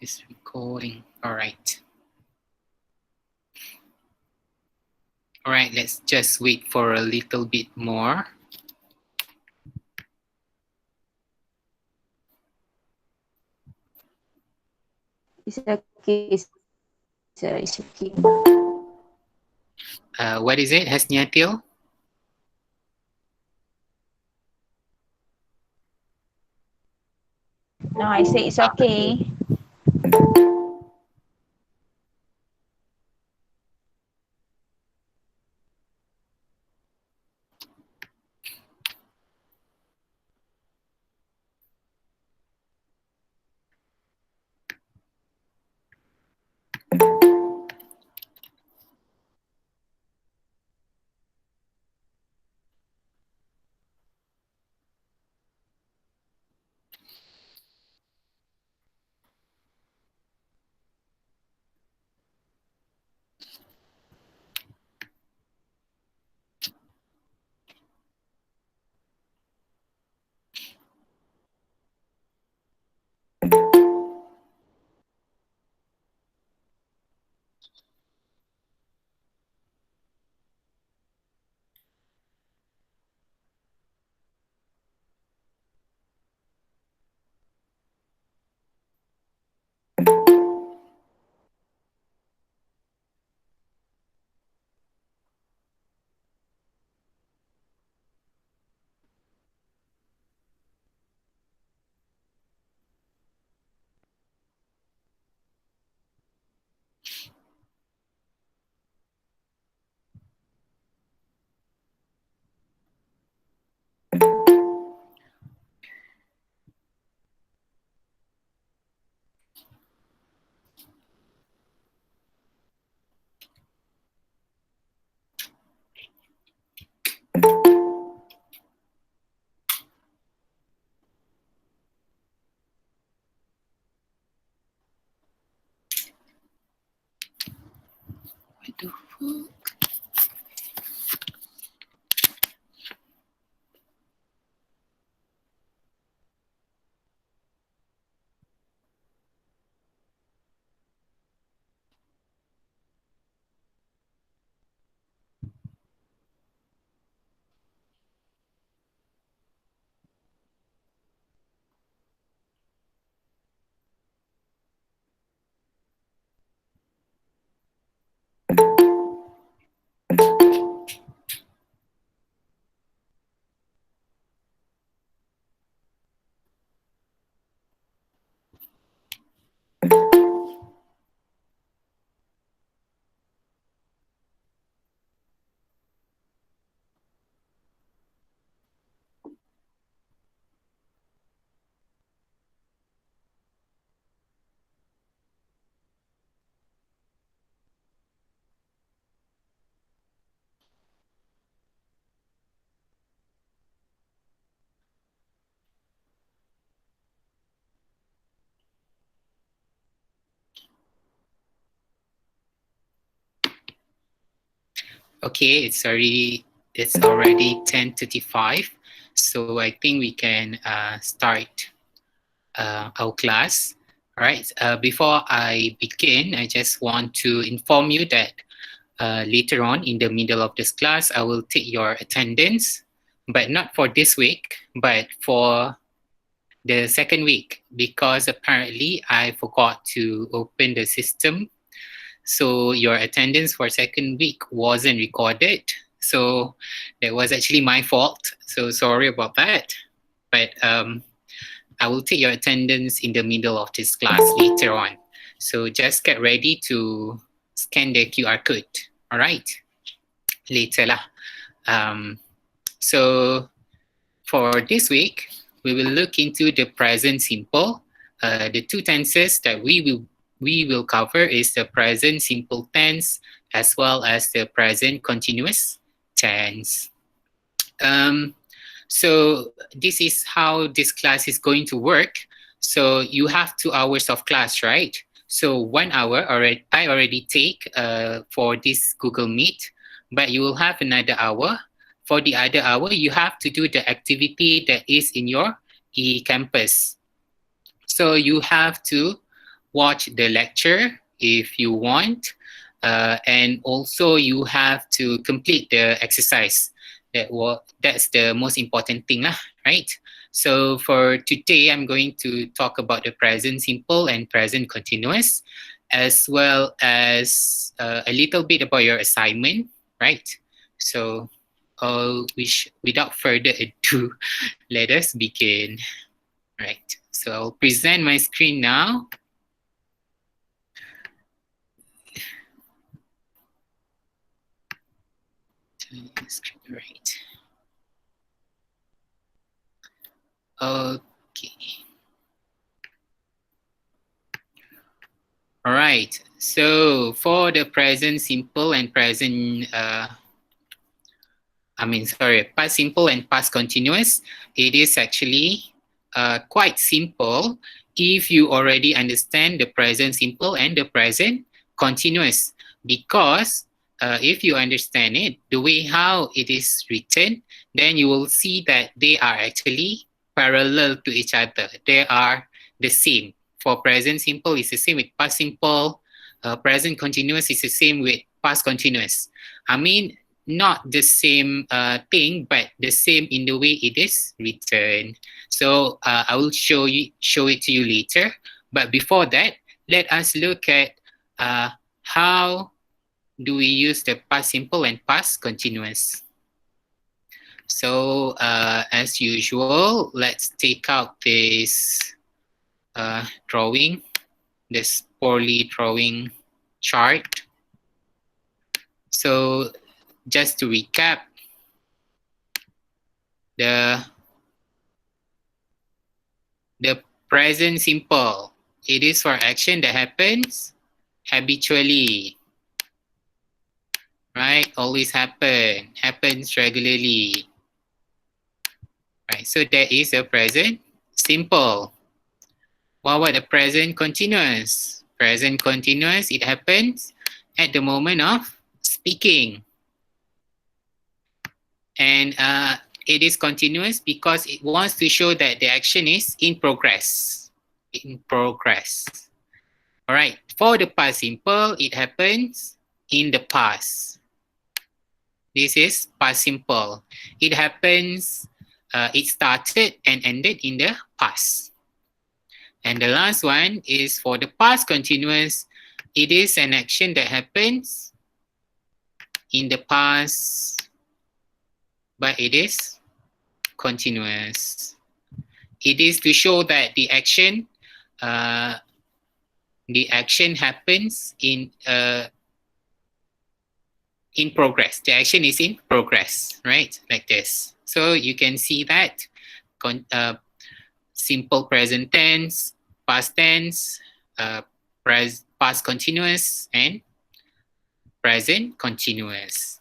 Is recording. All right. All right, let's just wait for a little bit more. It's okay, sir. It's okay. What is it, Hasniatil? No, I say it's okay. What the fuck? Okay, it's already 10:35, so I think we can start our class. All right. Before I begin, I just want to inform you that later on in the middle of this class, I will take your attendance, but not for this week, but for the second week, because apparently I forgot to open the system. So your attendance for second week wasn't recorded. So that was actually my fault. So sorry about that. But I will take your attendance in the middle of this class later on. So just get ready to scan the QR code. All right, later lah. Um, so for this week, we will look into the present simple. The two tenses that we will cover is the present simple tense as well as the present continuous tense. Um, so this is how this class is going to work. So you have 2 hours of class, right? So 1 hour I already take for this Google Meet, but you will have another hour. For the other hour, you have to do the activity that is in your e-campus. So you have to watch the lecture if you want, and also you have to complete the exercise. That's the most important thing, lah, right? So for today, I'm going to talk about the present simple and present continuous, as well as a little bit about your assignment, right? So without further ado, let us begin. Right. So I'll present my screen now. Right. Okay. All right. So for the present simple and present, past simple and past continuous, it is actually quite simple if you already understand the present simple and the present continuous. Because if you understand it, the way how it is written, then you will see that they are actually parallel to each other. They are the same. For present simple, it's the same with past simple. Present continuous is the same with past continuous. I mean, not the same thing, but the same in the way it is written. So I will show it to you later. But before that, let us look at how do we use the past simple and past continuous. So as usual, let's take out this drawing, this poorly drawing chart. So just to recap, the present simple, it is for action that happens habitually, right? Always happens regularly, right? So that is the present simple. What about the present continuous? Present continuous, it happens at the moment of speaking. And it is continuous because it wants to show that the action is in progress. In progress. All right. For the past simple, it happens in the past. This is past simple. It happens, it started and ended in the past. And the last one is for the past continuous. It is an action that happens in the past, but it is continuous. It is to show that the action happens in progress. The action is in progress, right? Like this. So you can see that simple present tense, past tense, past continuous, and present continuous.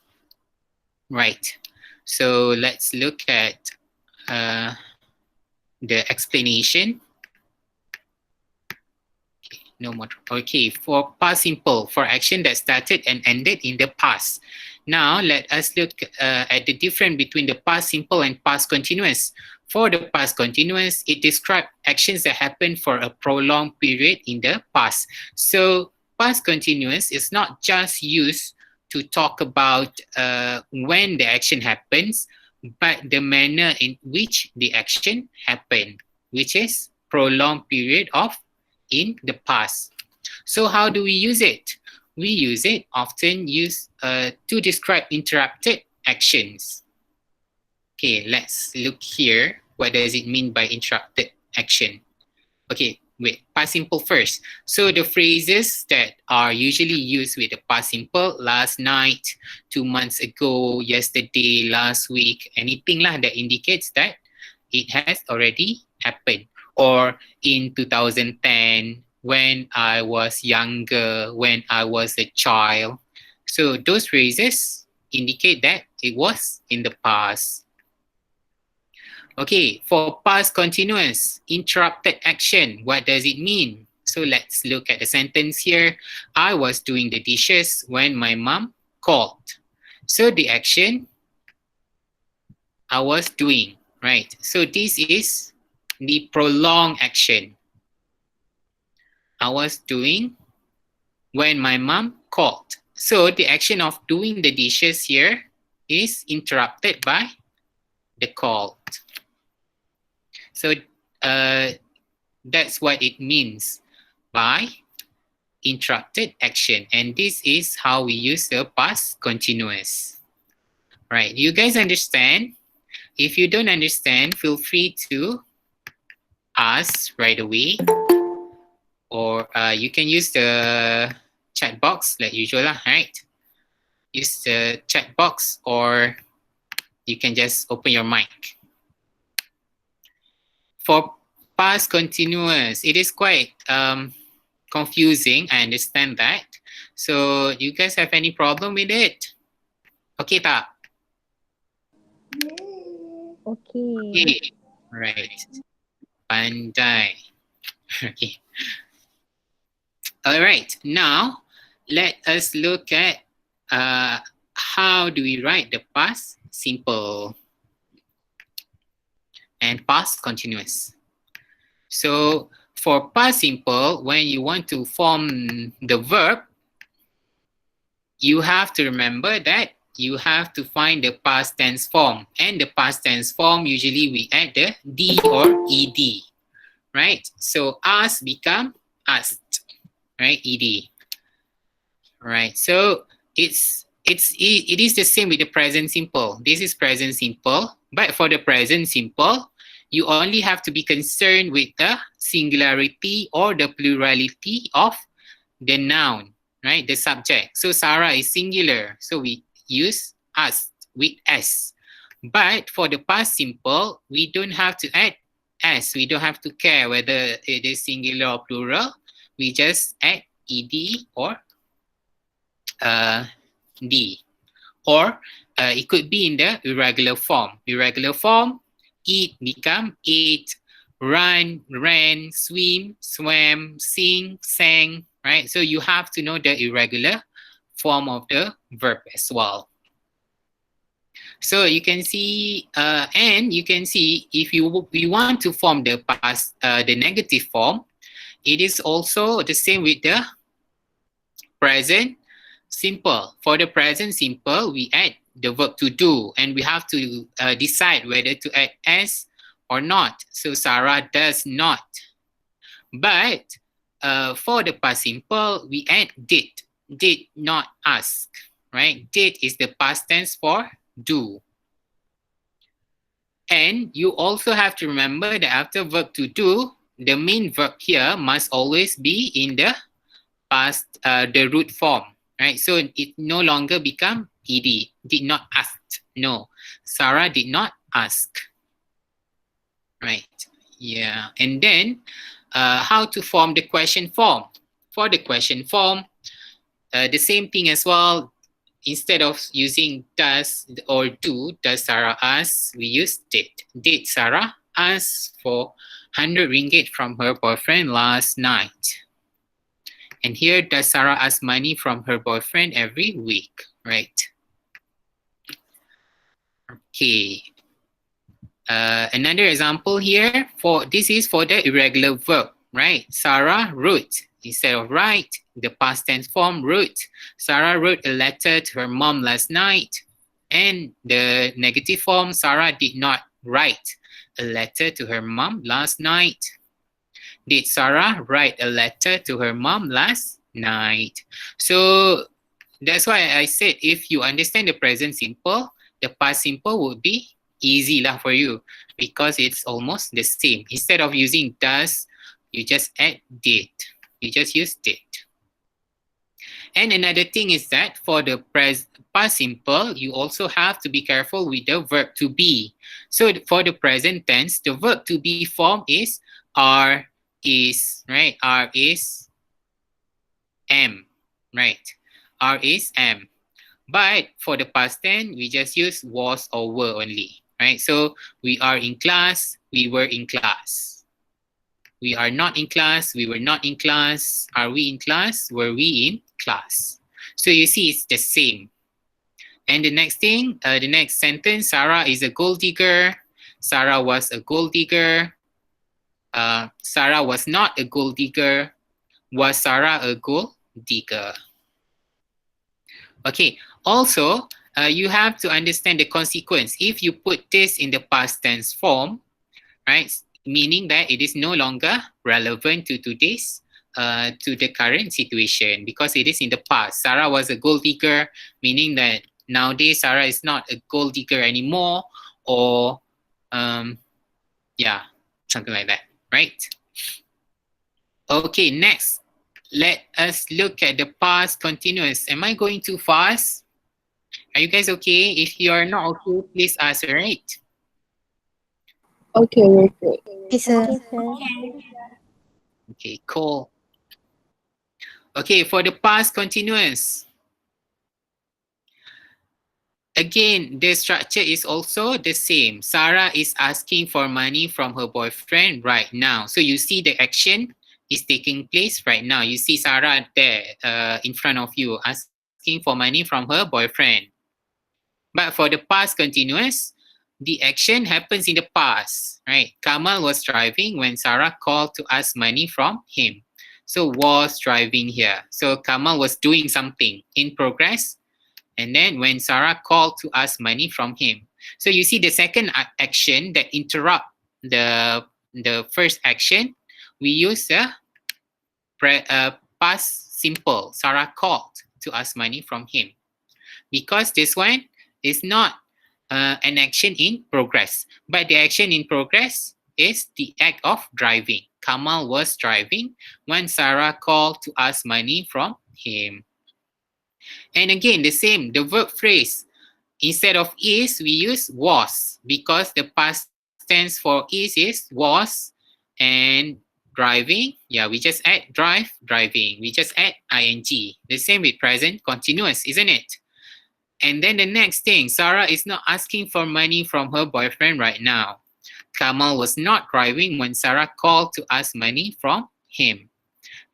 Right. So let's look at the explanation. Okay, no more. Okay, for past simple, for action that started and ended in the past. Now let us look at the difference between the past simple and past continuous. For the past continuous, it describes actions that happen for a prolonged period in the past. So past continuous is not just used to talk about when the action happens, but the manner in which the action happened, which is prolonged period of in the past. So how do we use it? We use it often used to describe interrupted actions. Okay, let's look here. What does it mean by interrupted action? Okay, wait, past simple first. So the phrases that are usually used with the past simple, last night, 2 months ago, yesterday, last week, anything lah that indicates that it has already happened. Or in 2010, when I was younger, when I was a child. So those phrases indicate that it was in the past. Okay, for past continuous, interrupted action, what does it mean? So let's look at the sentence here. I was doing the dishes when my mom called. So the action I was doing, right? So this is the prolonged action. I was doing when my mom called. So the action of doing the dishes here is interrupted by the call. So that's what it means by interrupted action. And this is how we use the past continuous. Right, you guys understand? If you don't understand, feel free to ask right away. Or you can use the chat box like usual, right? Use the chat box, or you can just open your mic. For past continuous, it is quite confusing. I understand that. So you guys have any problem with it? Okay tak? Okay. Okay. Right. Pandai. Okay. All right. Now, let us look at how do we write the past simple and past continuous. So for past simple, when you want to form the verb, you have to remember that you have to find the past tense form. And the past tense form, usually we add the D or ED, right? So asked become asked, right? ED. Right. So it is the same with the present simple. This is present simple, but for the present simple, you only have to be concerned with the singularity or the plurality of the noun, right? The subject. So Sarah is singular, so we use us with S. But for the past simple, we don't have to add S. We don't have to care whether it is singular or plural. We just add ed or D. Or it could be in the irregular form. Irregular form, eat become ate, run, ran, swim, swam, sing, sang, right? So you have to know the irregular form of the verb as well. So you can see, and you can see if you want to form the past, the negative form, it is also the same with the present simple. For the present simple, we add the verb to do, and we have to decide whether to add S or not. So Sarah does not. But for the past simple, we add did not ask, right? Did is the past tense for do. And you also have to remember that after verb to do, the main verb here must always be in the past, the root form, right? So it no longer become ed, did not ask. No, Sarah did not ask, right? Yeah, and then how to form the question form. For the question form, the same thing as well. Instead of using does or do, does Sarah ask, we use did. Did Sarah ask for 100 ringgit from her boyfriend last night? And here, does Sarah ask money from her boyfriend every week, right? Okay. Another example here, this is for the irregular verb, right? Sarah wrote. Instead of write, the past tense form wrote. Sarah wrote a letter to her mom last night. And the negative form, Sarah did not write a letter to her mom last night. Did Sarah write a letter to her mom last night? So that's why I said if you understand the present simple, the past simple would be easy lah for you because it's almost the same. Instead of using does, you just add did. You just use did. And another thing is that for the past simple, you also have to be careful with the verb to be. So for the present tense, the verb to be form is are, is, right? Are, is, am, right? Are, is, am. But for the past tense, we just use was or were only, right? So we are in class, we were in class. We are not in class, we were not in class. Are we in class? Were we in class? So you see, it's the same. And the next thing, the next sentence, Sarah is a gold digger. Sarah was a gold digger. Sarah was not a gold digger. Was Sarah a gold digger? Okay, also, you have to understand the consequence. If you put this in the past tense form, right, meaning that it is no longer relevant to today's, to the current situation because it is in the past. Sarah was a gold digger, meaning that nowadays Sarah is not a gold digger anymore, or yeah, something like that, right? Okay, next, let us look at the past continuous. Am I going too fast? Are you guys okay? If you are not okay, please ask, right? Okay, we're good. Yes, sir. Okay, sir. Okay, cool. Okay, for the past continuous, again, the structure is also the same. Sarah is asking for money from her boyfriend right now. So you see the action is taking place right now. You see Sarah there in front of you asking for money from her boyfriend. But for the past continuous, the action happens in the past, right? Kamal was driving when Sarah called to ask money from him. So was driving here. So Kamal was doing something in progress. And then when Sarah called to ask money from him. So you see the second action that interrupt the first action, we use the past simple. Sarah called to ask money from him. Because this one is not an action in progress, but the action in progress is the act of driving. Kamal was driving when Sarah called to ask money from him. And again, the same, the verb phrase. Instead of is, we use was because the past tense for is was, and driving, yeah, we just add drive, driving. We just add ing. The same with present continuous, isn't it? And then the next thing, Sarah is not asking for money from her boyfriend right now. Kamal was not driving when Sarah called to ask money from him.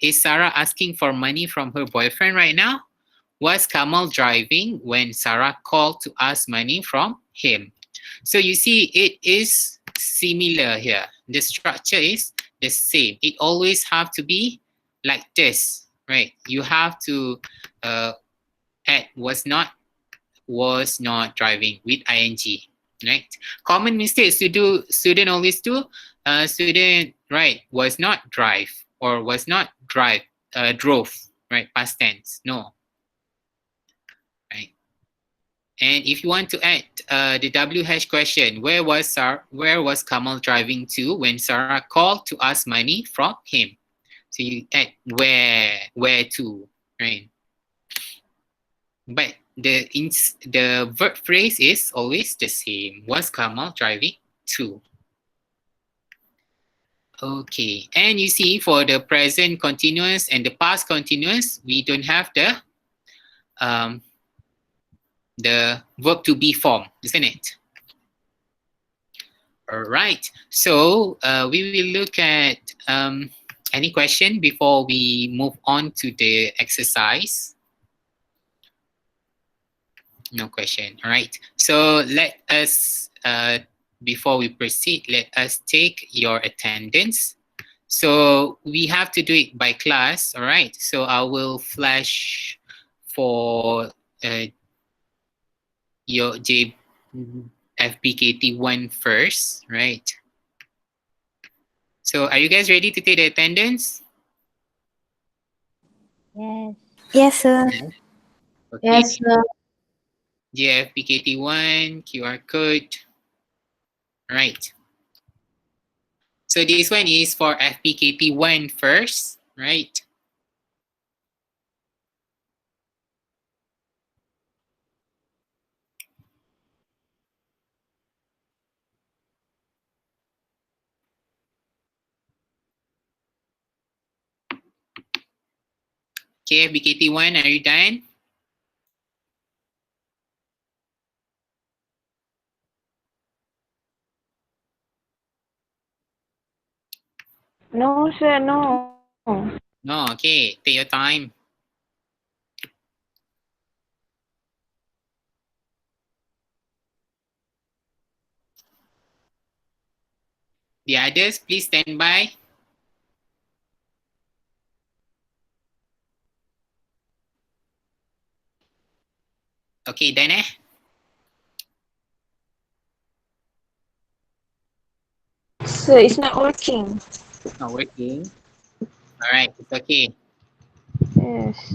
Is Sarah asking for money from her boyfriend right now? Was Kamal driving when Sarah called to ask money from him? So you see, it is similar here. The structure is the same. It always have to be like this, right? You have to add was not driving with ing, right? Common mistakes student always do. Student, right, was not drive or was not drove, right? Past tense, no. Right. And if you want to add the WH question, where was Kamal driving to when Sarah called to ask money from him? So you add where to, right? But the verb phrase is always the same. Was Kamal driving to? Okay, and you see for the present continuous and the past continuous, we don't have the verb to be form, isn't it? All right, so we will look at any question before we move on to the exercise. No question. All right, so let us, before we proceed, let us take your attendance. So we have to do it by class, all right? So I will flash for your FBKT1 first, right? So are you guys ready to take the attendance? Yes. Yes, sir. Okay. Yes, sir. JFPKT1, QR code. Right. So this one is for FPKT1 first, right? Okay, FBKT1, are you done? No, sir, no. No, okay, take your time. The others, please stand by. Okay, done eh? Sir, it's not working. Not working. All right, it's okay. Yes.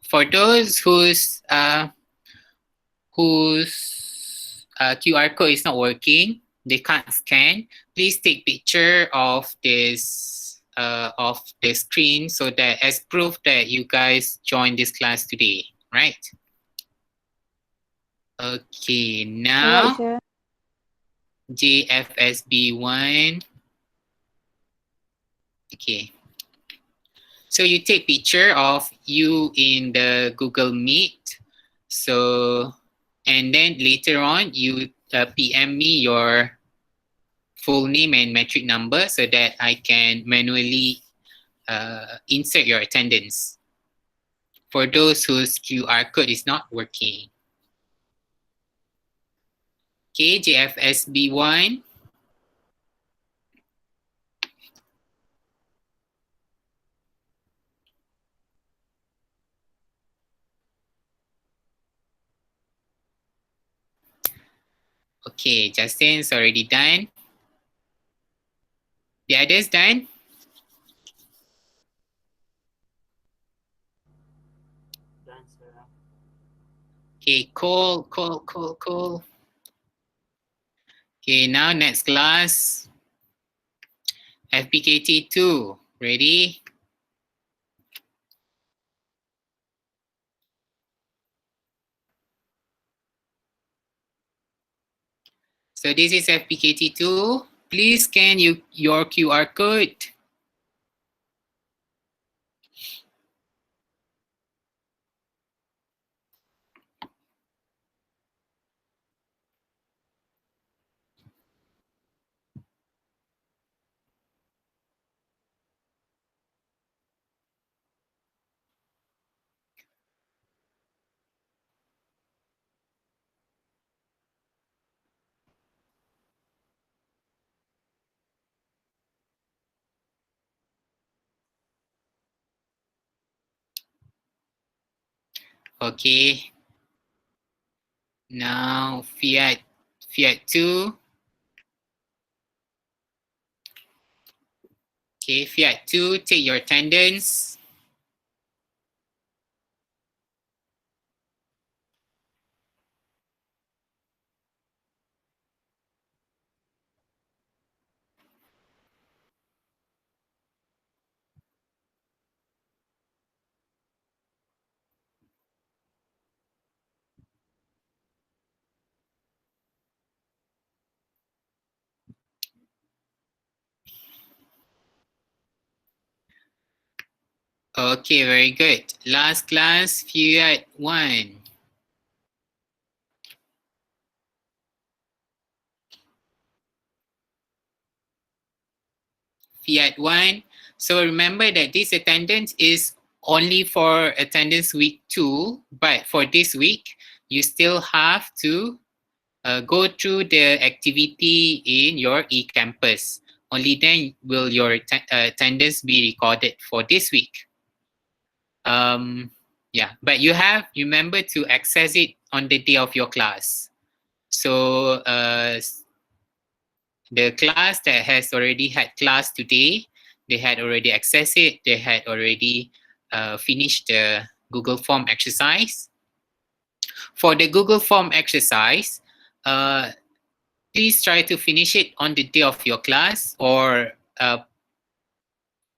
For those whose QR code is not working, they can't scan, please take picture of the screen so that as proof that you guys joined this class today, right? Okay, Alright, now sir. JFSB1. Okay. So you take picture of you in the Google Meet. So, and then later on, you PM me your full name and metric number so that I can manually insert your attendance for those whose QR code is not working. Okay, JFSB1. Okay, Justin's already done. The others done? Done, sir. Okay, cool. Okay, now next class, FPKT2. Ready? So this is FPKT2. Please scan your QR code. Okay. Now Fiat 2. Okay, Fiat 2, take your attendance. Okay, very good. Last class, Fiat 1. Fiat 1. So remember that this attendance is only for attendance week 2, but for this week, you still have to go through the activity in your eCampus. Only then will your attendance be recorded for this week. Yeah, but you remember to access it on the day of your class. So the class that has already had class today, they had already accessed it. They had already finished the Google Form exercise. For the Google Form exercise, please try to finish it on the day of your class or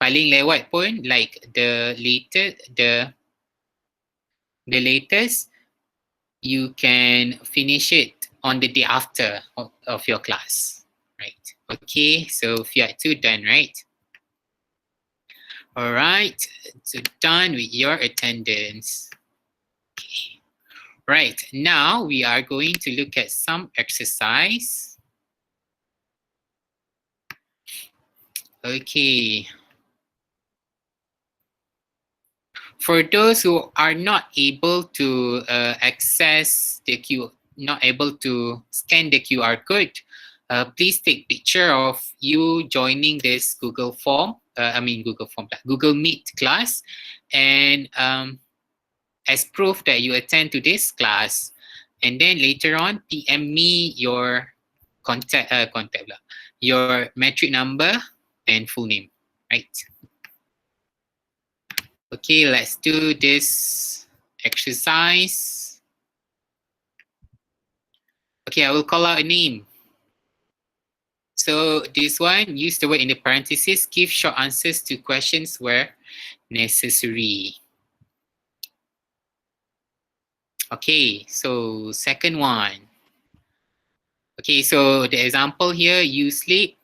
paling lewat pun, like the latest you can finish it on the day after of your class, right? Okay, so Fiat 2 done, right? All right, so done with your attendance. Okay. Right, now we are going to look at some exercise. Okay. For those who are not able to not able to scan the QR code, please take picture of you joining this Google Meet class, and as proof that you attend to this class. And then later on, PM me your contact lah, your metric number and full name, right? Okay, let's do this exercise. Okay, I will call out a name. So this one, use the word in the parentheses, give short answers to questions where necessary. Okay, so second one. Okay, so the example here, you sleep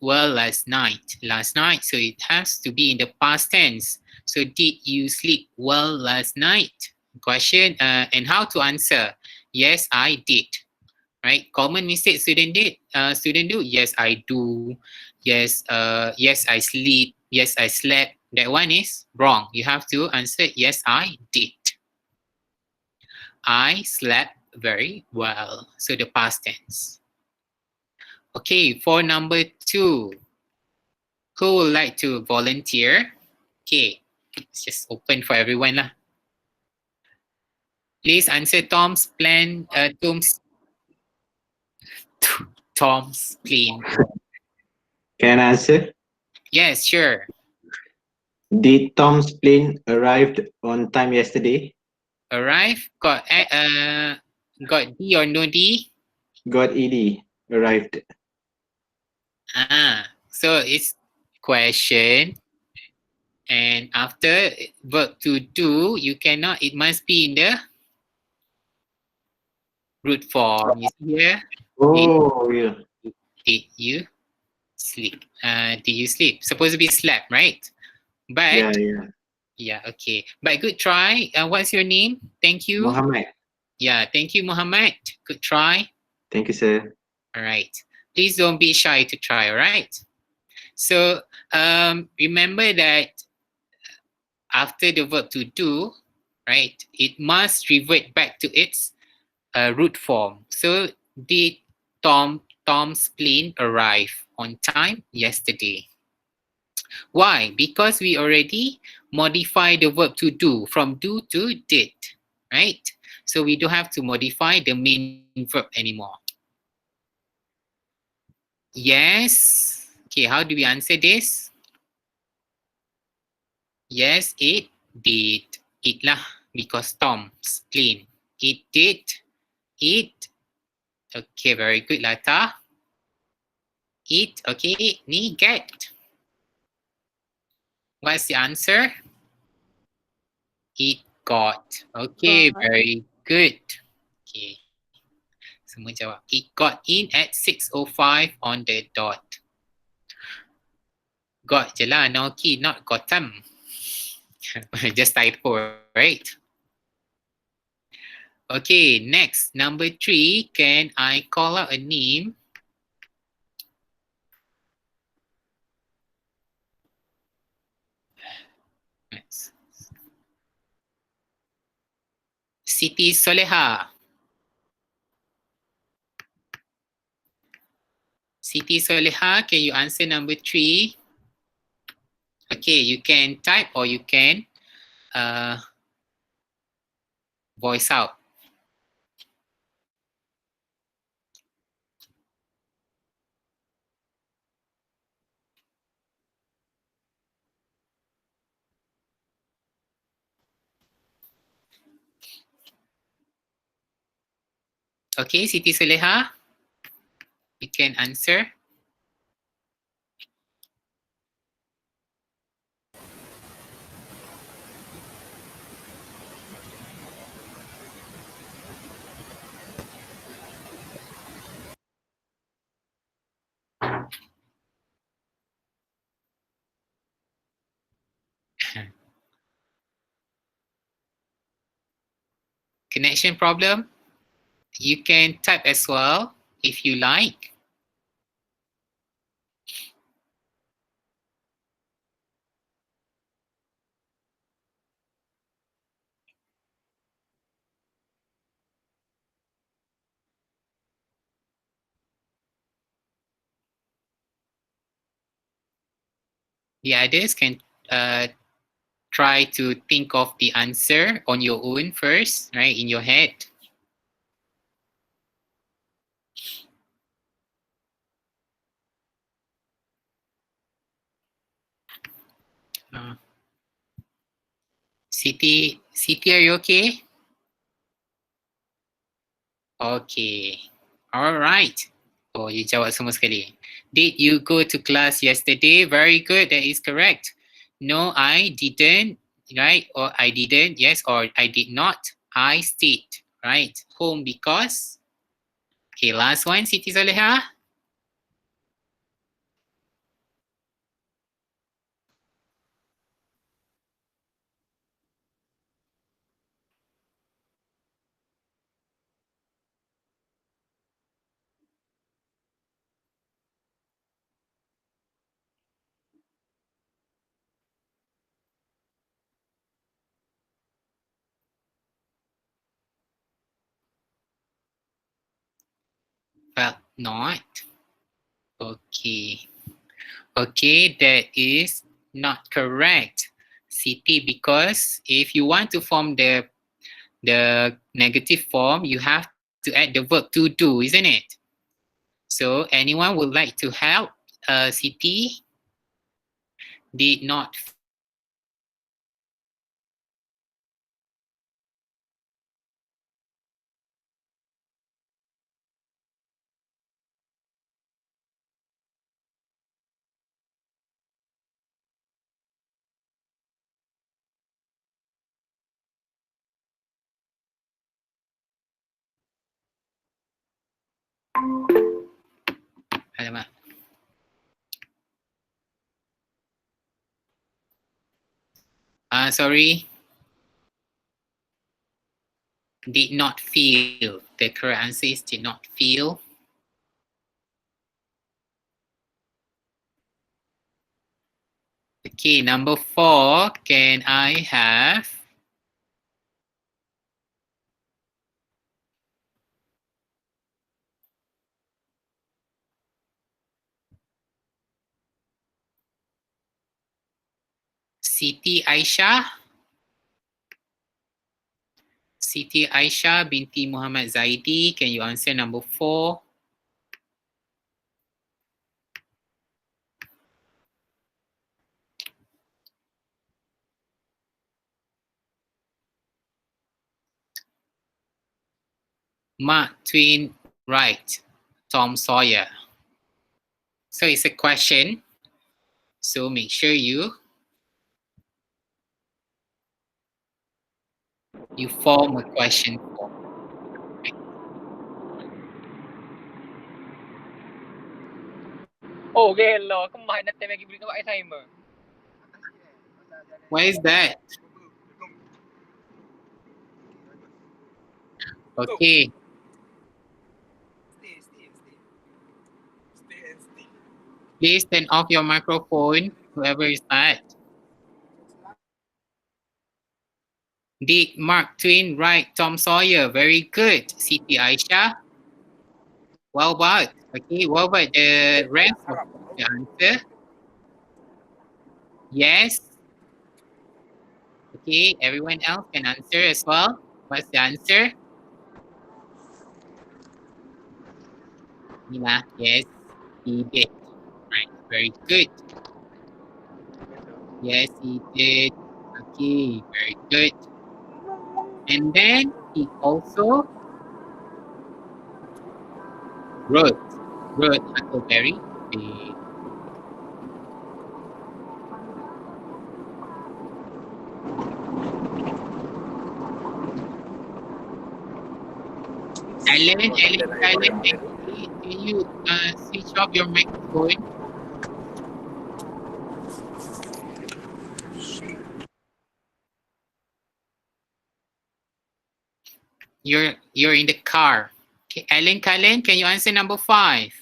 well last night. Last night, so it has to be in the past tense. So did you sleep well last night? Question, and how to answer? Yes, I did. Right? Common mistake student do. Yes, I do. Yes, yes, I sleep. Yes, I slept. That one is wrong. You have to answer yes, I did. I slept very well. So the past tense. Okay, for number 2, who would like to volunteer? Okay, it's just open for everyone lah. Please answer Tom's plan. Tom's plane. Can I answer? Yes, sure. Did Tom's plane arrived on time yesterday? Arrive. Got D or no D? Got ED. Arrived. So it's question. And after verb to do, you cannot, it must be in the root form. You see here? Oh, yeah. Did you sleep? Did you sleep? Supposed to be slept, right? But Yeah. Okay. But good try. What's your name? Thank you. Muhammad. Yeah, thank you, Muhammad. Good try. Thank you, sir. All right. Please don't be shy to try, all right? So remember that after the verb to do, right, it must revert back to its root form. So did Tom's plane arrive on time yesterday? Why? Because we already modified the verb to do from do to did, right? So we don't have to modify the main verb anymore. Yes. Okay, how do we answer this? Yes, it did. It lah, because Tom's plane. It did. It. Okay, very good, Lata. It. Okay, ni get. What's the answer? It got. Okay, very good. Okay. Semua jawab. It got in at 6:05 on the dot. Got je lah, no key, not gotten. Just typo, right? Okay, next, number 3. Can I call out a name? Siti Soleha. Siti Soleha, can you answer number 3? Okay, you can type or you can voice out. Okay, Siti Soleha, you can answer. Connection problem? You can type as well if you like. The others can try to think of the answer on your own first, right, in your head. Siti, are you okay? Okay. All right. Oh, you jawab semua sekali. Did you go to class yesterday? Very good. That is correct. No, I didn't. Right? Or I didn't. Yes. Or I did not. I stayed. Right? Home because. Okay. Last one, Siti Soleha. Well, not. Okay. Okay, that is not correct, Siti, because if you want to form the negative form, you have to add the verb to do, isn't it? So anyone would like to help Siti? Did not alamak. Sorry, did not feel. The correct answer is did not feel. Okay, number 4, can I have Siti Aisyah? Siti Aisyah binti Muhammad Zaidi, can you answer number 4? Mark Twain write Tom Sawyer. So it's a question. So make sure you form a question form. Oh, gelo. Kumain na tayo beli tu timer. Why is that? Okay. Please turn off your microphone, whoever is that. Did Mark Twain write Tom Sawyer? Very good, Siti Aisyah. What about? Okay, what about the rest of the answer? Yes. Okay, everyone else can answer as well. What's the answer? Nina, yes, he did. Right, very good. Yes, he did. Okay, very good. And then he also wrote Huckleberry Finn. Alan, can you switch off your microphone? You're in the car. Okay, Alan, can you answer number 5?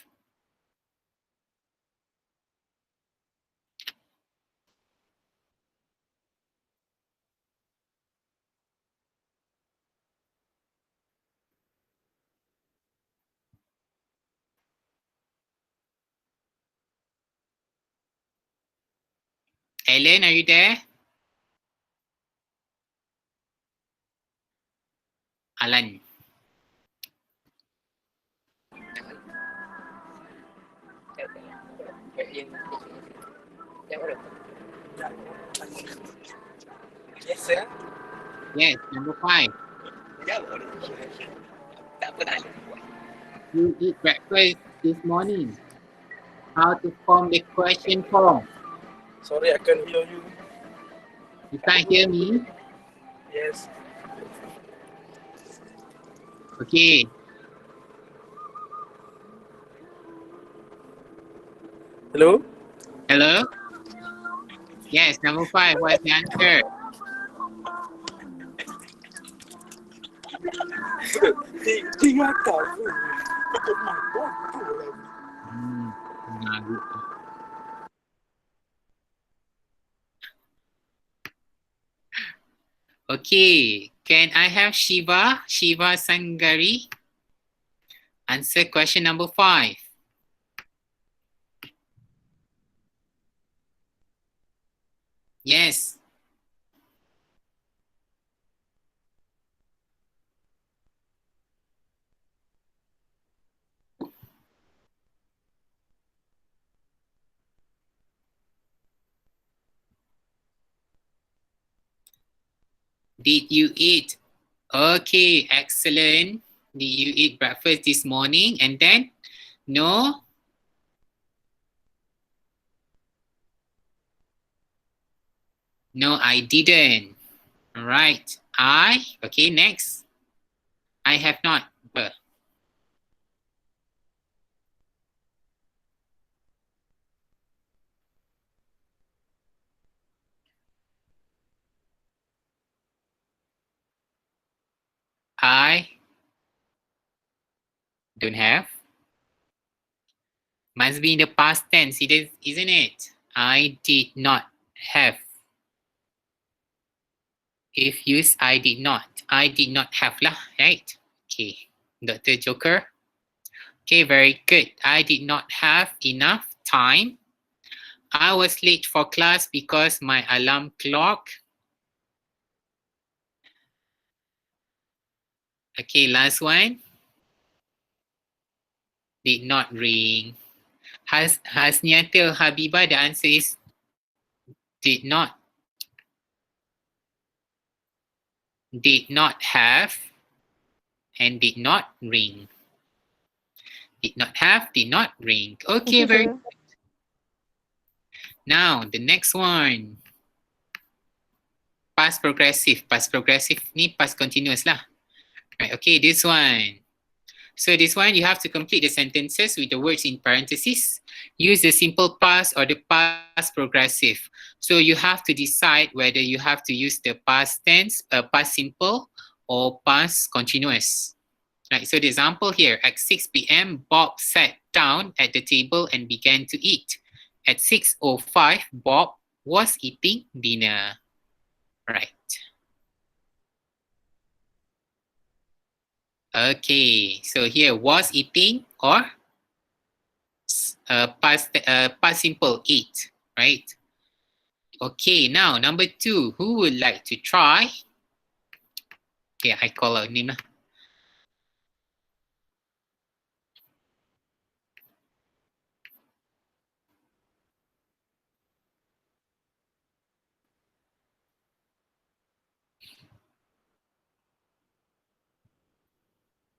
Alan, are you there? Alan. Yes, sir. Yes, number 5. Tak apa tak. You eat breakfast this morning. How to form the question form? Sorry, I can't hear you. You can't hear me? Yes. Okay. Hello? Hello? Yes, number 5. What's the answer? Tiga tahu. Lagu. Okay, can I have Shiva Sangari answer question number 5? Yes. Did you eat? Okay, excellent. Did you eat breakfast this morning? And then, no? No, I didn't. All right. Okay, next. I have not. I don't have. Must be in the past tense, isn't it? I did not have. If used, I did not. I did not have lah, right? Okay, Dr. Joker. Okay, very good. I did not have enough time. I was late for class because my alarm clock. Okay, last one. Did not ring. Hasniatul Habibah, the answer is did not. Did not have and did not ring. Did not have, did not ring. Okay, Okay, very sir. good. Now, the next one. Past progressive. Past progressive ni past continuous lah. Right, okay, this one. So this one, you have to complete the sentences with the words in parentheses. Use the simple past or the past progressive. So you have to decide whether you have to use the past tense, past simple, or past continuous. Right, so the example here, at 6 p.m., Bob sat down at the table and began to eat. At 6:05, Bob was eating dinner. Right. Okay, so here was eating or past simple eat, right? Okay, now number 2, who would like to try? Okay, I call out name lah.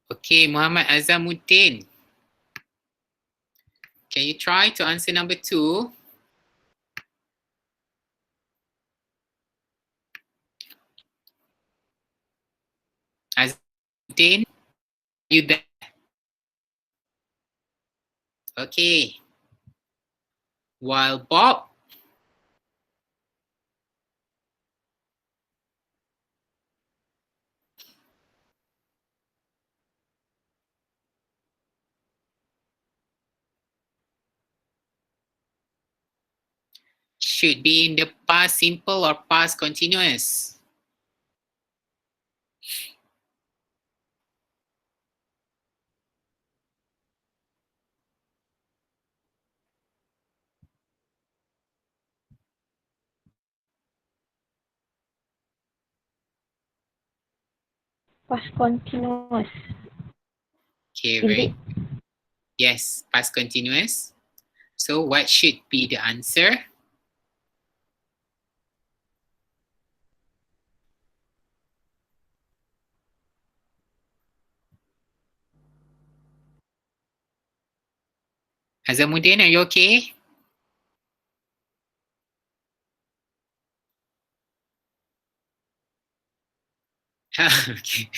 Okay, Muhammad Azamuddin. Can you try to answer number 2? Azamuddin, you there? Okay. While Bob should be in the past simple or past continuous. Past continuous. Okay, Is very it? yes, past continuous. So what should be the answer? Azamuddin, are you okay? Okay.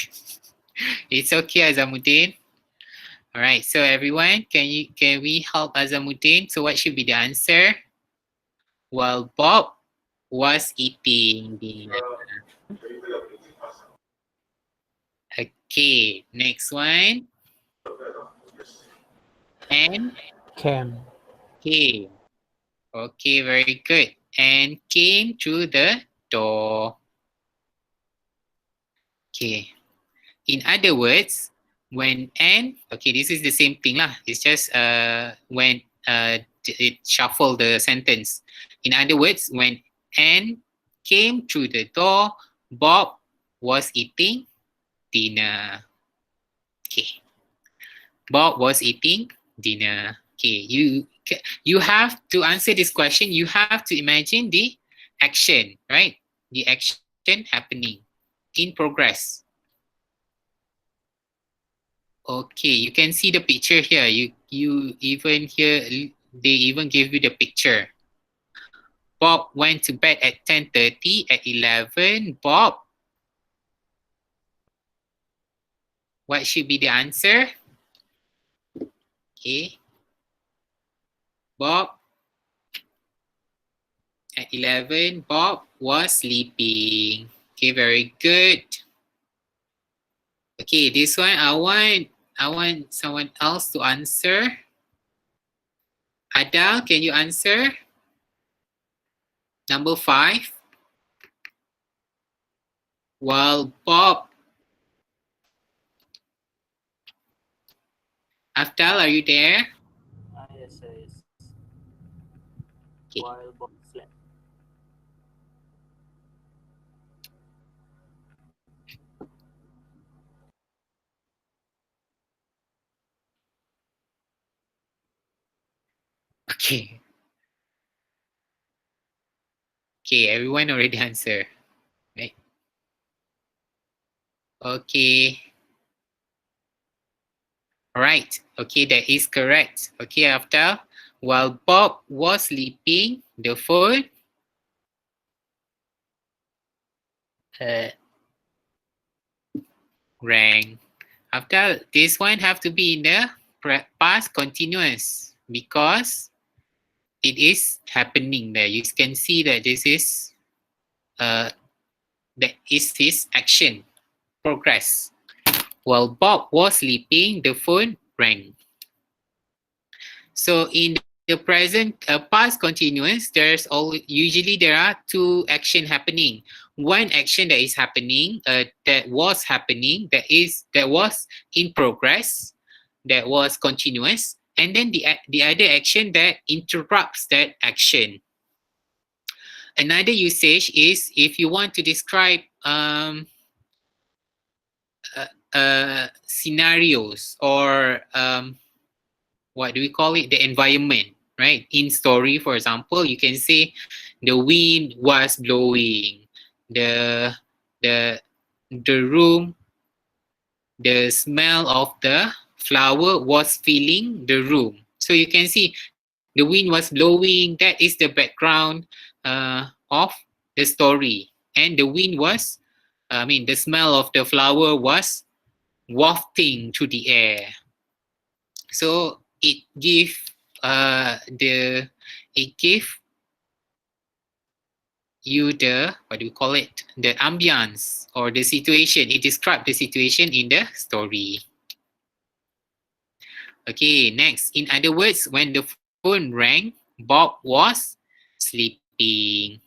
It's okay, Azamuddin. All right, so everyone, can we help Azamuddin? So what should be the answer? Well, Bob was eating dinner. Okay, next one. And Cam. came. Okay, very good. And came through the door. Okay. In other words, when and okay, this is the same thing lah. It's just when it shuffle the sentence. In other words, when Anne came through the door, Bob was eating dinner. Okay. Bob was eating dinner. Okay, you have to answer this question. You have to imagine the action, right? The action happening in progress. Okay, you can see the picture here. You even here they even give you the picture. Bob went to bed at 10:30. At 11, Bob. What should be the answer? Okay. Bob. At 11, Bob was sleeping. Okay, very good. Okay, this one I want someone else to answer. Adele, can you answer? Number 5. Well, Bob. Aftal, are you there? Yes, yes. Okay. While Bob slept. Okay. Okay, everyone already answered, right? Okay. All right. Okay, that is correct. Okay, after while Bob was sleeping, the phone rang. After this one have to be in the past continuous because it is happening there. You can see that this is that is his action progress. While Bob was sleeping, the phone rang. So in the present past continuous, usually there are two action happening. One action that is happening, that was happening, that was in progress, that was continuous, and then the other action that interrupts that action. Another usage is if you want to describe scenarios or what do we call it? The environment, right? In story, for example, you can say the wind was blowing, the room, the smell of the flower was filling the room. So you can see the wind was blowing. That is the background of the story, and the wind was, the smell of the flower was wafting through the air. So it give you the, what do we call it, the ambience or the situation. It describes the situation in the story. Okay, next. In other words, when the phone rang, Bob was sleeping.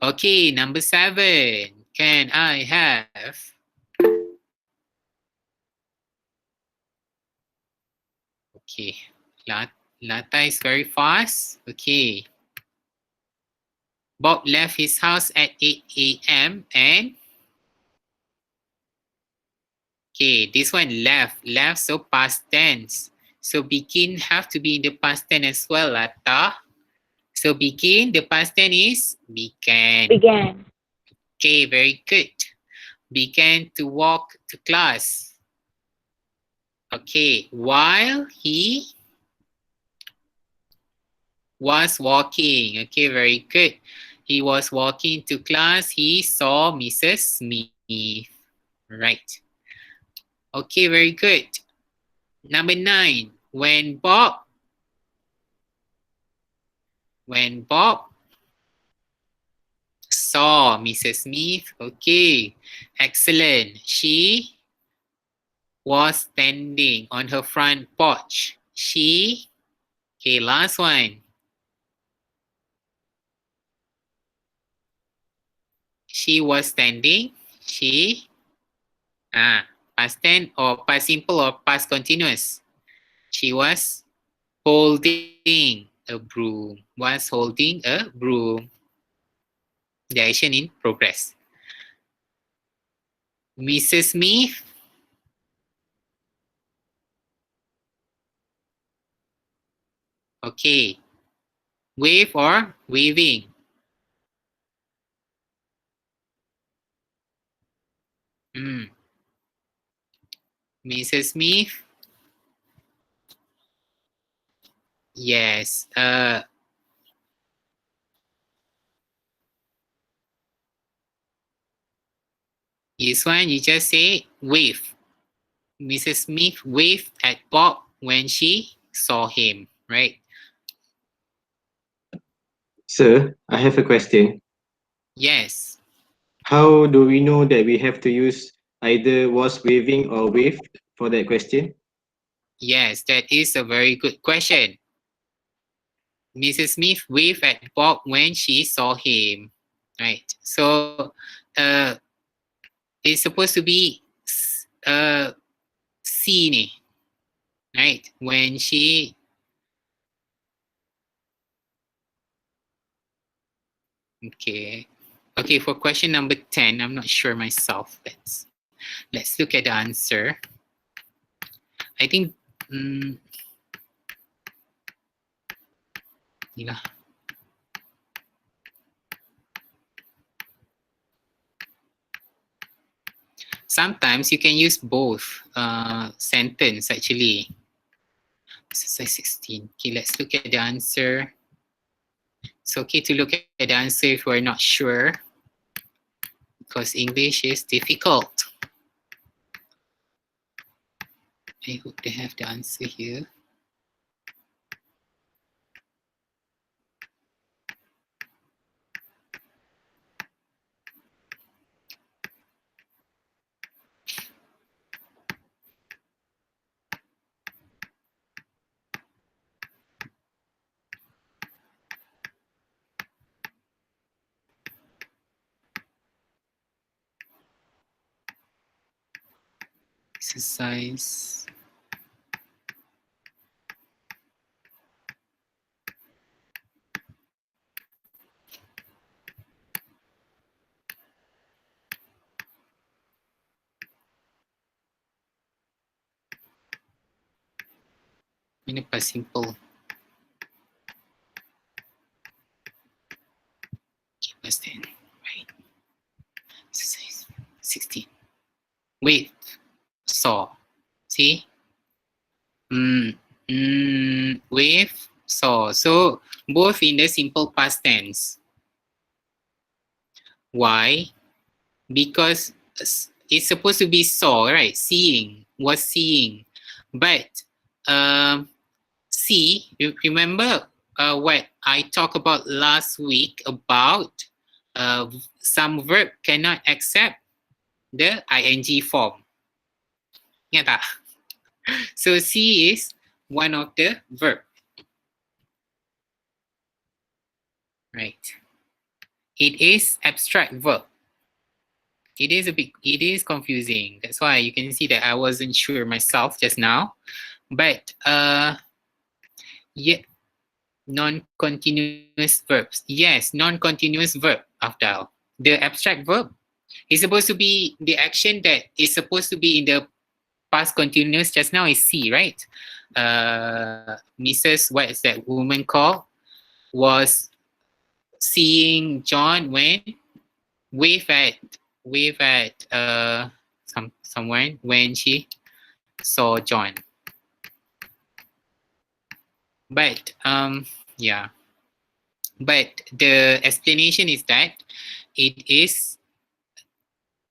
Okay, number 7. Can I have? Okay, Lata is very fast. Okay. Bob left his house at 8 a.m. and Okay, this one left. Left, so past tense. So begin have to be in the past tense as well, Lata. So begin, the past tense is began. Began. Okay, very good. Began to walk to class. Okay, while he was walking. Okay, very good. He was walking to class. He saw Mrs. Smith. Right. Okay, very good. Number 9. When Bob saw Mrs. Smith. Okay, excellent. She was standing on her front porch. Okay, last one. She was standing. Past tense or past simple or past continuous. She was holding a broom. Was holding a broom. The action in progress. Mrs. Smith okay. Wave or waving? Mrs. Smith? Yes. This one you just say wave. Mrs. Smith waved at Bob when she saw him, right? Sir, I have a question. Yes. How do we know that we have to use either was waving or waved for that question? Yes, that is a very good question. Mrs. Smith waved at Bob when she saw him, right? So, it's supposed to be see ni, right? When she okay, for question number 10, I'm not sure myself. Let's look at the answer. I think sometimes you can use both sentence actually. Exercise 16. Okay, let's look at the answer. It's okay to look at the answer if we're not sure, because English is difficult. I hope they have the answer here. Exercise. Ini pas simple. Okay, past 10. Right. Exercise 16. Wait. Saw. See? Wave, saw. So both in the simple past tense. Why? Because it's supposed to be saw, right? Seeing, was seeing. But see, you remember what I talked about last week about some verb cannot accept the ing form. Ingat tak? So see is one of the verb. Right. It is abstract verb. It is confusing. That's why you can see that I wasn't sure myself just now. But yeah, non-continuous verbs. Yes, non-continuous verb, Afdal. The abstract verb is supposed to be the action that is supposed to be in the past continuous just now is see, right? Mrs. What is that woman called? Was seeing John when wave at someone when she saw John. But yeah. But the explanation is that it is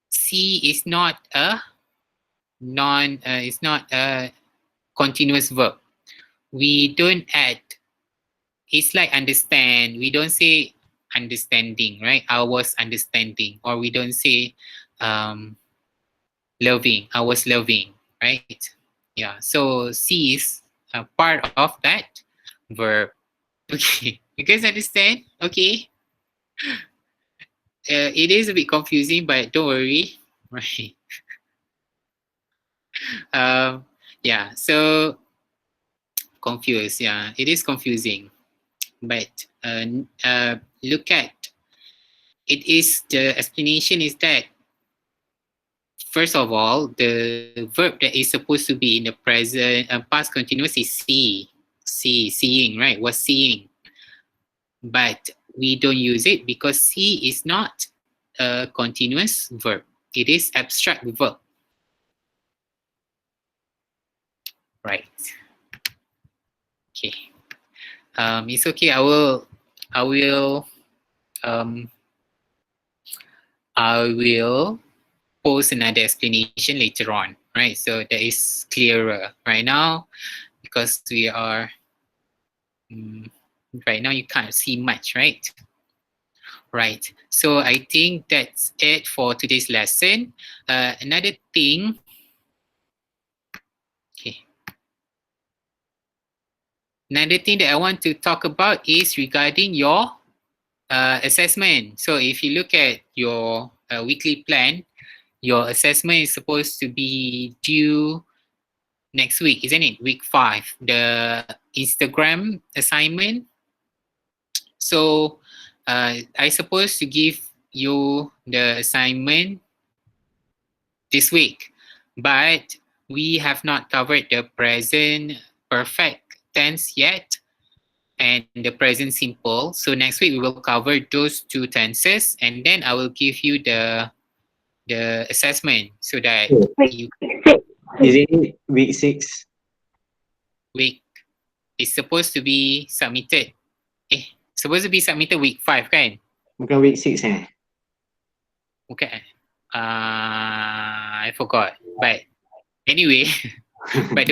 see is not a it's not a continuous verb. We don't add. It's like understand. We don't say understanding, right? I was understanding, or we don't say loving. I was loving, right? Yeah. So see is a part of that verb. Okay, you guys understand? Okay. It is a bit confusing, but don't worry, right? Yeah. So confused. Yeah, it is confusing, but look at it. Is the explanation is that first of all, the verb that is supposed to be in the present past continuous is see, seeing, right? Was seeing, but we don't use it because see is not a continuous verb. It is abstract verb, right? Okay. It's okay. I will post another explanation later on, right? So that is clearer right now because we are right now you can't see much, right? Right. So I think that's it for today's lesson. Another thing. Okay. Another thing that I want to talk about is regarding your assessment. So if you look at your weekly plan, your assessment is supposed to be due next week, isn't it? Week 5, the Instagram assignment. So I supposed to give you the assignment this week, but we have not covered the present perfect tense yet and the present simple. So next week we will cover those two tenses, and then I will give you the assessment so that you Is it week 6? week is supposed to be submitted. Supposed to be submitted week 5 kan? Bukan week 6 eh? Okay. I forgot. But anyway, but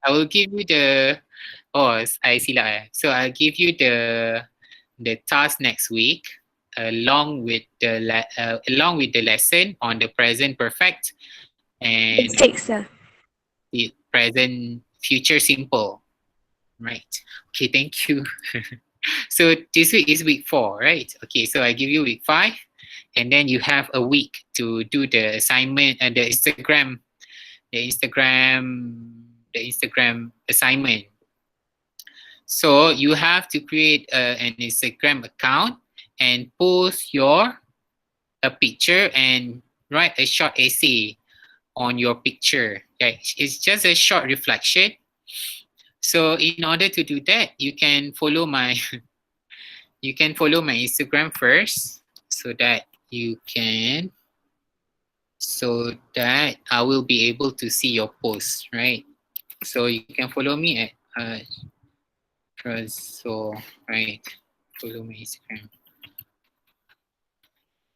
I will give you the I see lah. So I'll give you the task next week along with the lesson on the present perfect and the present future simple. Right. Okay, thank you. So this week is week 4, right? Okay, so I give you week 5, and then you have a week to do the assignment and the Instagram assignment. So you have to create an Instagram account and post a picture and write a short essay on your picture. Okay, it's just a short reflection. So in order to do that, you can follow my Instagram first so that I will be able to see your post, right? So you can follow me at so right, follow my Instagram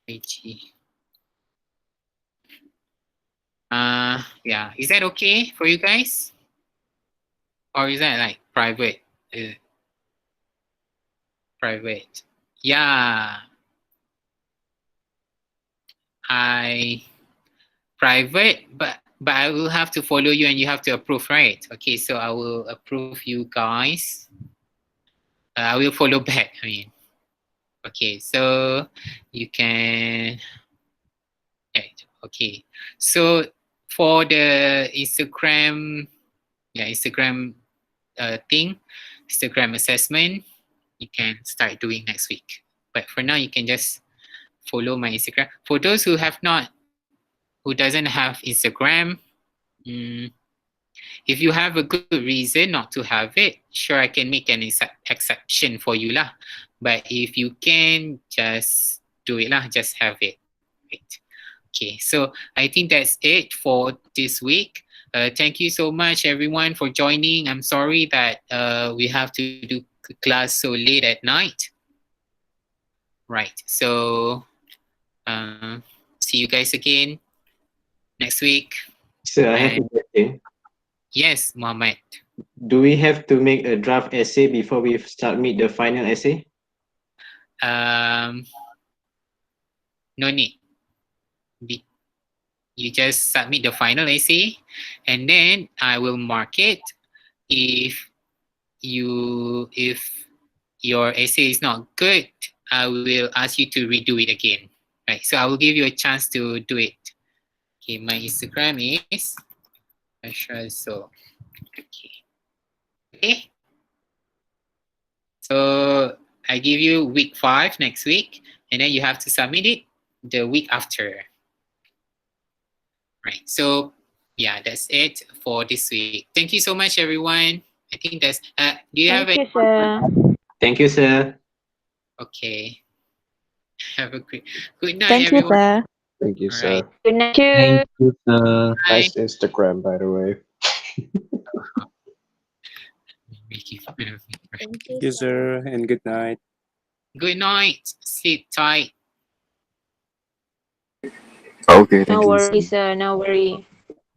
IG. Yeah, is that okay for you guys? Or is that like private? Private. Yeah. Private, but I will have to follow you and you have to approve, right? Okay, so I will approve you guys. I will follow back, I mean. Okay, so you can, okay. So for the Instagram Instagram assessment, you can start doing next week. But for now, you can just follow my Instagram. For those who doesn't have Instagram, If you have a good reason not to have it, sure, I can make an exception for you lah. But if you can, just do it lah. Just have it. Right. Okay, so I think that's it for this week. Thank you so much, everyone, for joining. I'm sorry that we have to do class so late at night. Right. So see you guys again next week. Sir, I have a question. Yes, Mohammed. Do we have to make a draft essay before we submit the final essay? No need. You just submit the final essay, and then I will mark it. If your essay is not good, I will ask you to redo it again. Right. So I will give you a chance to do it. Okay, my Instagram is so. Okay. So I give you week 5 next week, and then you have to submit it the week after. Right. So yeah, that's it for this week. Thank you so much, everyone. I think that's. Do you have Thank any? you, sir. Thank you, sir. Okay. Have a good night, Thank you, everyone. sir. Thank you, All sir. right. Good night. Thank you, sir. Bye. Nice Instagram, by the way. Making fun of me. Right. Thank you, sir, and good night. Good night. Sleep tight. Okay, No worries, sir. No worry.